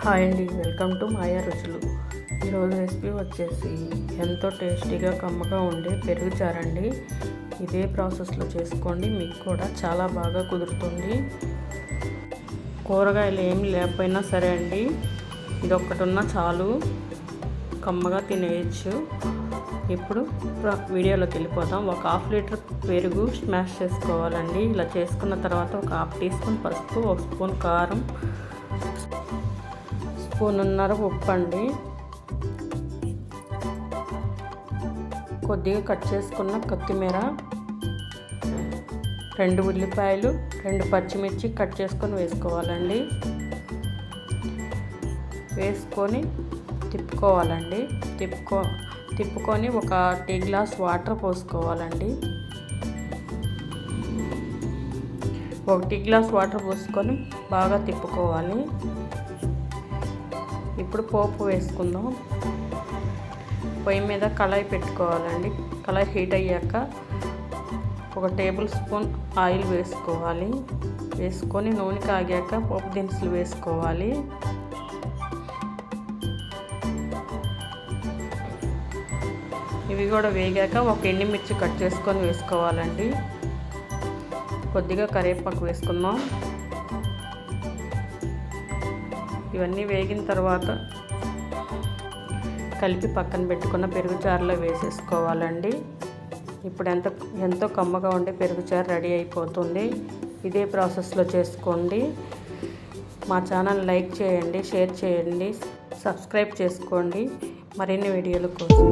Hi అండి, welcome to మాయా రుచులు. ఈరోజు రెసిపీ వచ్చేసి ఎంతో టేస్టీగా కమ్మగా ఉండే పెరుగు చారండి. ఇదే ప్రాసెస్లో చేసుకోండి, మీకు కూడా చాలా బాగా కుదురుతుంది. కూరగాయలు ఏమి లేకపోయినా సరే అండి, ఇది ఒక్కటి ఉన్నా చాలు, కమ్మగా తినేయచ్చు. ఇప్పుడు వీడియోలోకి వెళ్ళిపోదాం. ఒక 1/2 లీటర్ పెరుగు స్మాష్ చేసుకోవాలండి. ఇలా చేసుకున్న తర్వాత ఒక 1/2 టీ స్పూన్ పసుపు, 1 స్పూన్ కారం, స్పూన్నర ఉప్పు అండి, కొద్దిగా కట్ చేసుకున్న కొత్తిమీర, 2 ఉల్లిపాయలు, 2 పచ్చిమిర్చి కట్ చేసుకొని వేసుకోవాలండి. వేసుకొని తిప్పుకోవాలండి. తిప్పుకొని ఒక టీ గ్లాస్ వాటర్ పోసుకోవాలండి. 1 టీ గ్లాస్ వాటర్ పోసుకొని బాగా తిప్పుకోవాలి. ఇప్పుడు పోపు వేసుకుందాం. పొయ్యి మీద కళాయి పెట్టుకోవాలండి. కళాయి హీట్ అయ్యాక 1 టేబుల్ స్పూన్ ఆయిల్ వేసుకోవాలి. వేసుకొని నూనె కాగాక పోపు దినుసులు వేసుకోవాలి. ఇవి కూడా వేగాక 1 ఎండుమిర్చి కట్ చేసుకొని వేసుకోవాలండి. కొద్దిగా కరివేపాకు వేసుకుందాం. ఇవన్నీ వేగిన తర్వాత కలిపి పక్కన పెట్టుకున్న పెరుగు చారులో వేసేసుకోవాలండి. ఇప్పుడు ఎంతో కమ్మగా ఉండే పెరుగు చారు రెడీ అయిపోతుంది. ఇదే ప్రాసెస్లో చేసుకోండి. మా ఛానల్ లైక్ చేయండి, షేర్ చేయండి, సబ్స్క్రైబ్ చేసుకోండి మరిన్ని వీడియోల కోసం.